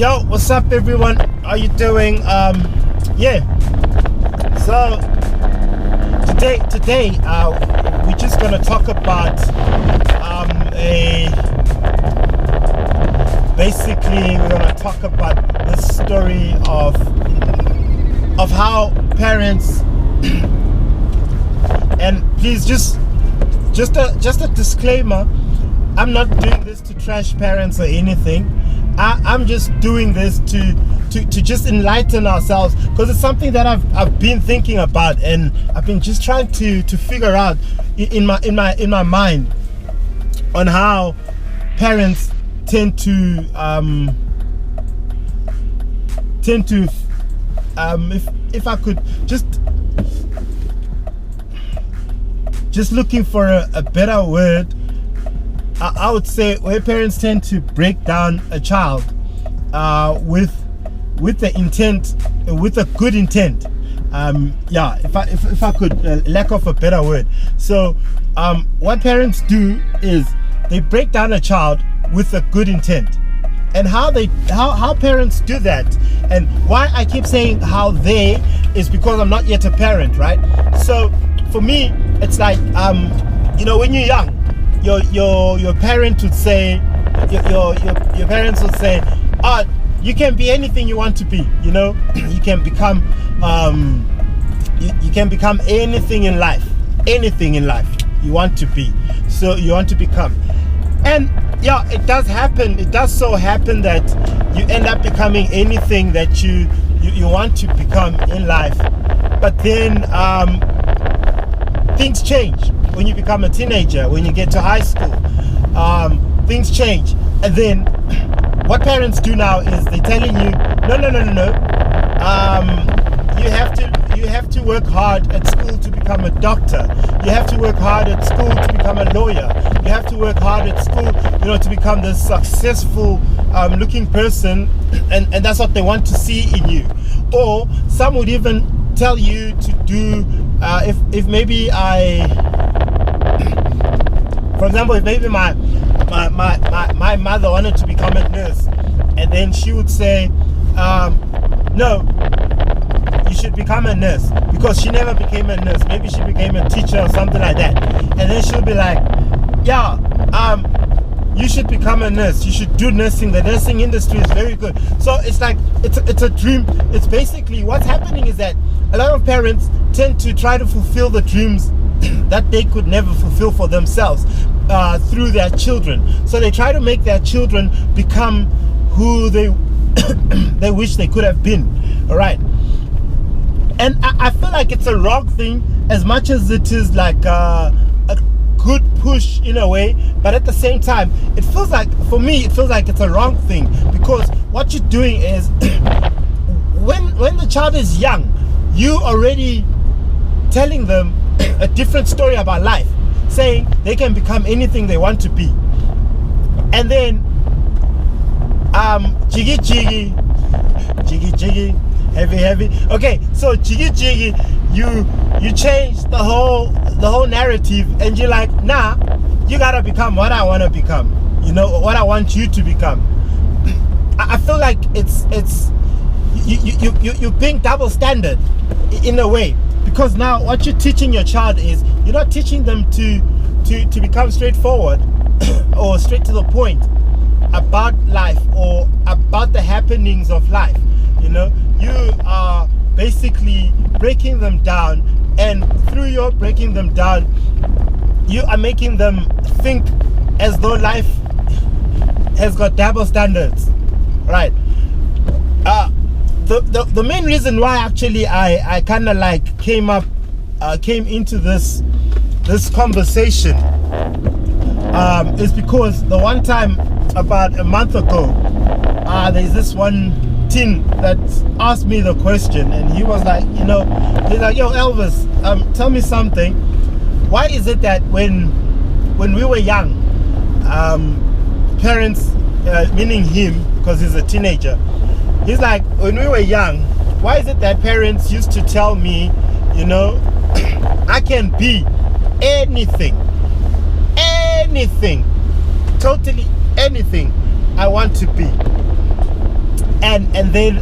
Yo, what's up everyone? How you doing? Yeah. So today we're just gonna talk about basically we're gonna talk about the story of how parents and please just a disclaimer, I'm not doing this to trash parents or anything. I'm just doing this to just enlighten ourselves, because it's something that I've been thinking about, and I've been just trying to figure out in my mind on how parents tend to if I could just looking for a better word, I would say where parents tend to break down a child with the intent, with a good intent. Yeah, if I could lack of a better word. So what parents do is they break down a child with a good intent. And how parents do that, and why I keep saying how they is because I'm not yet a parent, right? So for me, it's like when you're young, your parent would say, your parents would say, oh, you can be anything you want to be. You can become you can become anything in life you want to be. So you want to become, and yeah, it does happen. It does so happen that you end up becoming anything that you want to become in life. But then things change when you become a teenager, when you get to high school. Things change, and then what parents do now is they're telling you, no. You have to work hard at school to become a doctor. You have to work hard at school to become a lawyer. You have to work hard at school, to become this successful looking person, and that's what they want to see in you. Or some would even tell you to do, if maybe for example, if maybe my mother wanted to become a nurse, and then she would say, no, you should become a nurse, because she never became a nurse. Maybe she became a teacher or something like that. And then she'll be like, yeah, you should become a nurse. You should do nursing. The nursing industry is very good. So it's like, it's a dream. It's basically what's happening is that a lot of parents tend to try to fulfill the dreams that they could never fulfill for themselves through their children. So they try to make their children become who they they wish they could have been. All right. And I feel like it's a wrong thing, as much as it is like a good push in a way, but at the same time, for me it feels like it's a wrong thing, because what you're doing is when the child is young, you already telling them a different story about life, saying they can become anything they want to be. And then jiggy jiggy, heavy. Okay, so jiggy, you change the whole narrative, and you're like, nah, you gotta become what I want to become. What I want you to become. I feel like it's you being double standard in a way, because now what you're teaching your child is, you're not teaching them to become straightforward or straight to the point about life or about the happenings of life. You are basically breaking them down, and through your breaking them down, you are making them think as though life has got double standards, right? The main reason why actually I kind of like came into this conversation is because the one time about a month ago, there's this one teen that asked me the question, and he was like, he's like, yo Elvis, tell me something. Why is it that when we were young, parents, meaning him, because he's a teenager, he's like, when we were young, why is it that parents used to tell me, I can be anything, totally anything I want to be? and then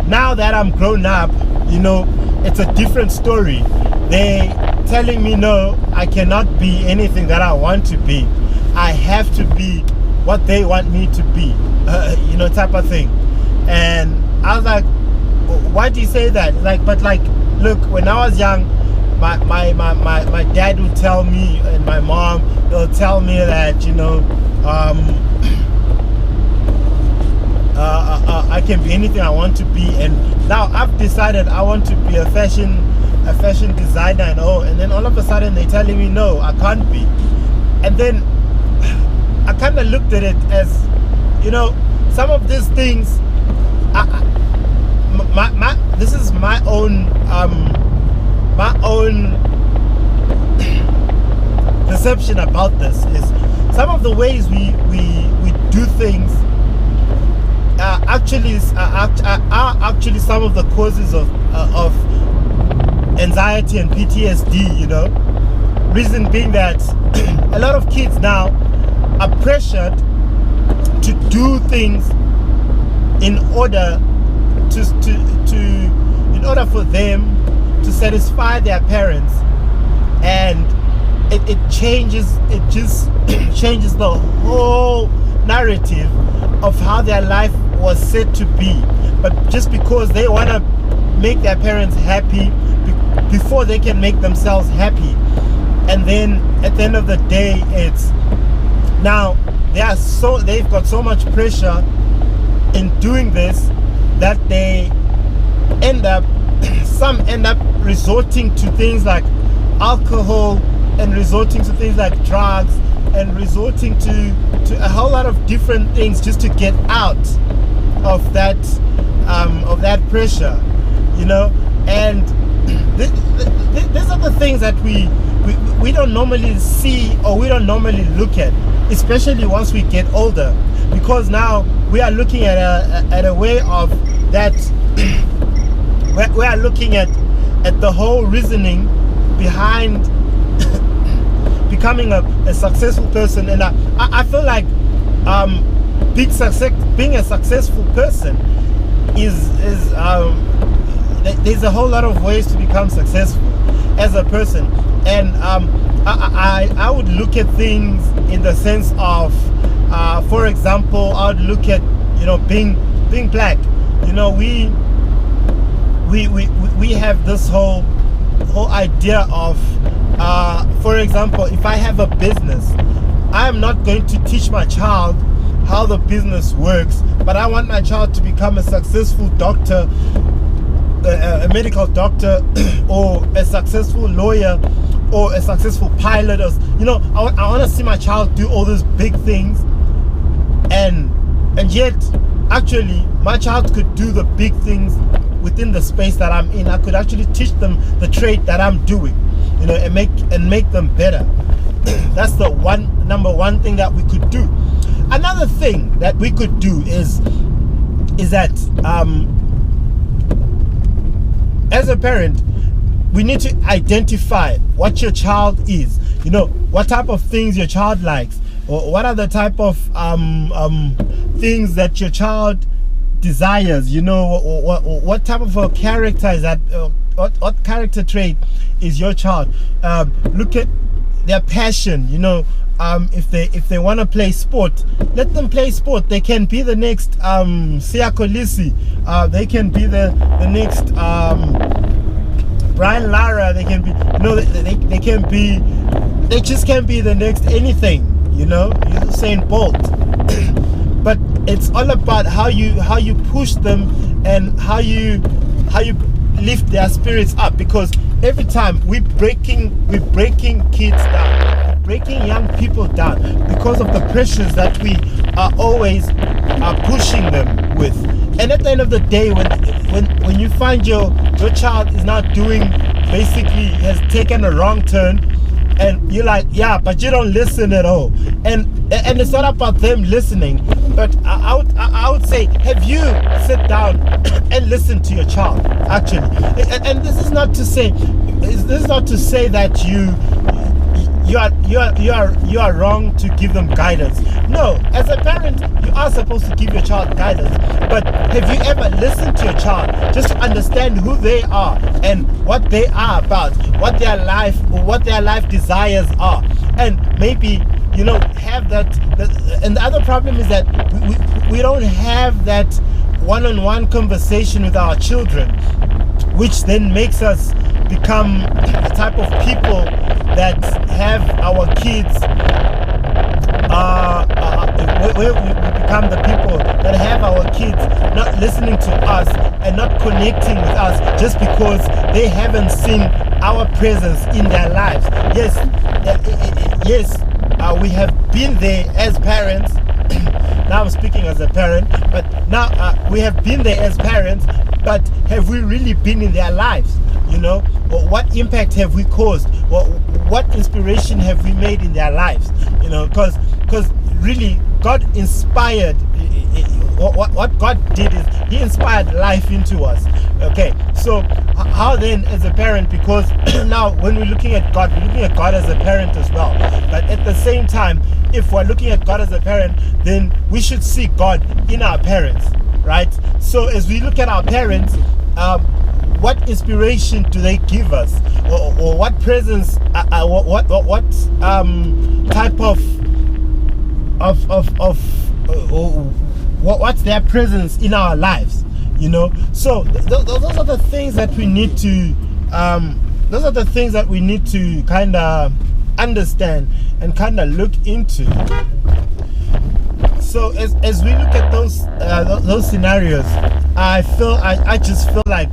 now that I'm grown up, you know, it's a different story. They telling me no, I cannot be anything that I want to be. I have to be what they want me to be, you know, type of thing. And I was like, why do you say that? Like, but like, look, when I was young, my dad would tell me, and my mom, they'll tell me that, you know, I can be anything I want to be. And now I've decided I want to be a fashion designer and then all of a sudden they're telling me no, I can't be. And then I kind of looked at it as, you know, some of these things, this is my own perception about this. Is some of the ways we do things are actually some of the causes of anxiety and PTSD, you know. Reason being that a lot of kids now are pressured to do things in order for them to satisfy their parents, and it just changes the whole narrative of how their life was said to be. But just because they want to make their parents happy before they can make themselves happy, and then at the end of the day, it's now they've got so much pressure in doing this that they some end up resorting to things like alcohol, and resorting to things like drugs, and resorting to a whole lot of different things just to get out of that pressure, you know. And these are the things that we don't normally see, or we don't normally look at, especially once we get older, because now we are looking at a way of that. We are looking at the whole reasoning behind becoming a successful person. And I feel like being a successful person is there's a whole lot of ways to become successful as a person. And I would look at things in the sense of, for example, I would look at, you know, being black. You know, we have this whole idea of, for example, if I have a business, I am not going to teach my child how the business works, but I want my child to become a successful doctor, a medical doctor, or a successful lawyer, or a successful pilot. Or, you know, I want to see my child do all these big things, and yet actually my child could do the big things within the space that I'm in. I could actually teach them the trade that I'm doing, you know, and make them better. That's the number one thing that we could do. Another thing that we could do is that as a parent, we need to identify what your child is. You know, what type of things your child likes, or what are the type of things that your child desires. You know, what type of a character is that? What character trait is your child? Look at their passion. You know, if they want to play sport, let them play sport. They can be the next Sia Kolisi. They can be the next Brian Lara. They can be, you know, they can be, they just can't be the next anything, you know, Usain Bolt. But it's all about how you push them, and how you lift their spirits up. Because every time we're breaking kids down, we're breaking young people down because of the pressures that we are always pushing them with. And at the end of the day, when you find your child is not doing, basically has taken a wrong turn, and you're like, yeah, but you don't listen at all. And it's not about them listening, but I would say, have you sit down and listen to your child, actually? And this is not to say that you are wrong to give them guidance, No, as a parent, you are supposed to give your child guidance. But have you ever listened to your child just to understand who they are and what they are about, what their life desires are, and maybe have that. And the other problem is that we don't have that one-on-one conversation with our children, which then makes us become the type of people that have our kids. We become the people that have our kids not listening to us and not connecting with us just because they haven't seen our presence in their lives. Yes, we have been there as parents. Now I'm speaking as a parent, but now we have been there as parents, but have we really been in their lives? Or what impact have we caused? What inspiration have we made in their lives? Because really God inspired. What God did is He inspired life into us. Okay, so how then as a parent? Because now when we're looking at God as a parent as well. But at the same time, if we're looking at God as a parent, then we should see God in our parents, right? So as we look at our parents, what inspiration do they give us, or what presence, what type of what's their presence in our lives? So those are the things that we need to kind of understand and kind of look into. So as we look at those scenarios, I just feel like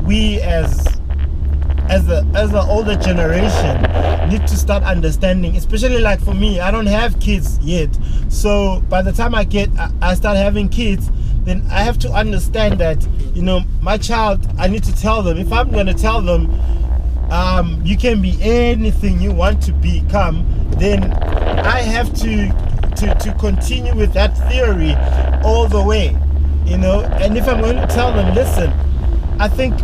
we as the older generation need to start understanding, especially like for me, I don't have kids yet. So by the time I start having kids, then I have to understand that, my child, I need to tell them, if I'm going to tell them, you can be anything you want to become, then I have to continue with that theory all the way, and if I'm going to tell them, listen, I think,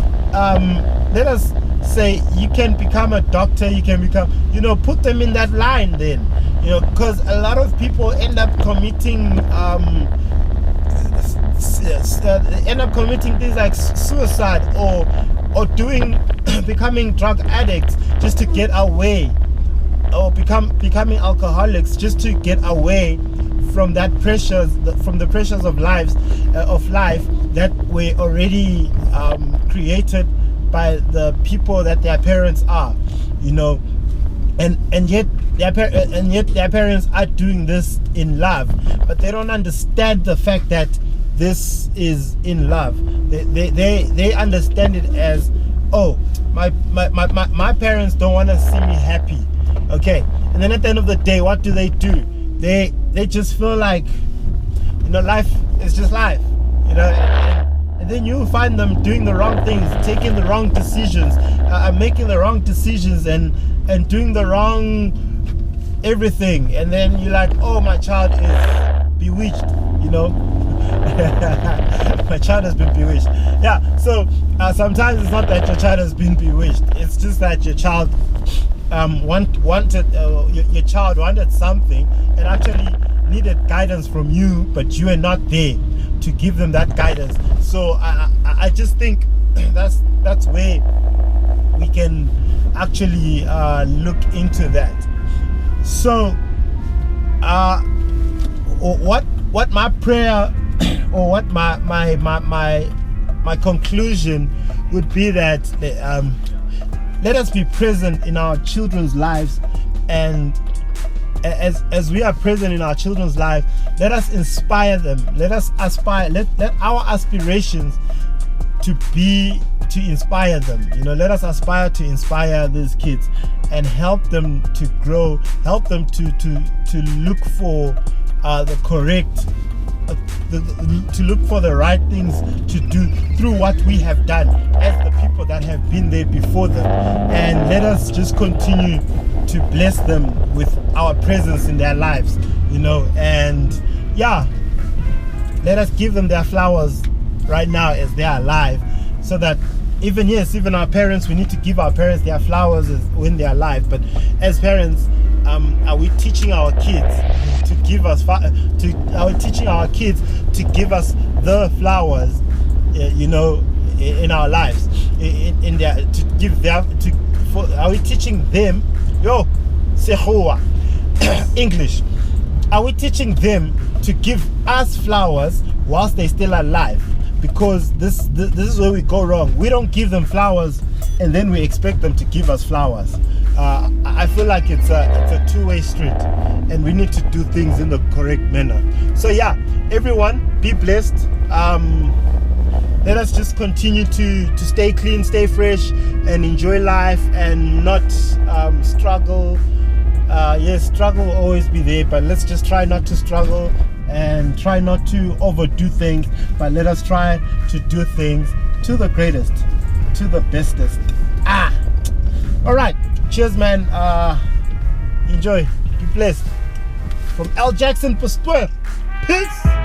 let us say you can become a doctor, you can become, put them in that line then, because a lot of people end up committing things like suicide or becoming drug addicts just to get away, or becoming alcoholics just to get away from the pressures of life that were already created by the people that their parents are, and yet their parents are doing this in love, but they don't understand the fact that this is in love. They understand it as, oh, my parents don't want to see me happy. Okay, and then at the end of the day, what do? They just feel like, life is just life, and then you find them doing the wrong things, taking the wrong decisions, making the wrong decisions, and doing the wrong everything, and then you're like, oh, my child is bewitched, my child has been bewitched. Yeah, so sometimes it's not that your child has been bewitched, it's just that your child your child wanted something and actually needed guidance from you, but you are not there to give them that guidance. So I just think that's where we can actually look into that. So what my prayer or what my conclusion would be that let us be present in our children's lives, and as we are present in our children's lives, let us inspire them. Let us aspire. Let our aspirations to inspire them. Let us aspire to inspire these kids and help them to grow. Help them to look for the correct. To look for the right things to do through what we have done as the people that have been there before them, and let us just continue to bless them with our presence in their lives, and let us give them their flowers right now as they are alive, so that even our parents, we need to give our parents their flowers when they are alive. But as parents, are we teaching our kids to give us teaching our kids to give us the flowers, in our lives, in their to give them are we teaching them English? Are we teaching them to give us flowers whilst they're still alive? Because this is where we go wrong. We don't give them flowers and then we expect them to give us flowers. I feel like it's a two-way street, and we need to do things in the correct manner. So yeah, everyone, be blessed. Let us just continue to stay clean, stay fresh, and enjoy life, and not struggle. Yes, struggle will always be there, but let's just try not to struggle and try not to overdo things, but let us try to do things to the greatest, to the bestest. All right, cheers, man. Enjoy, be blessed. From L Jackson Pasteur, peace.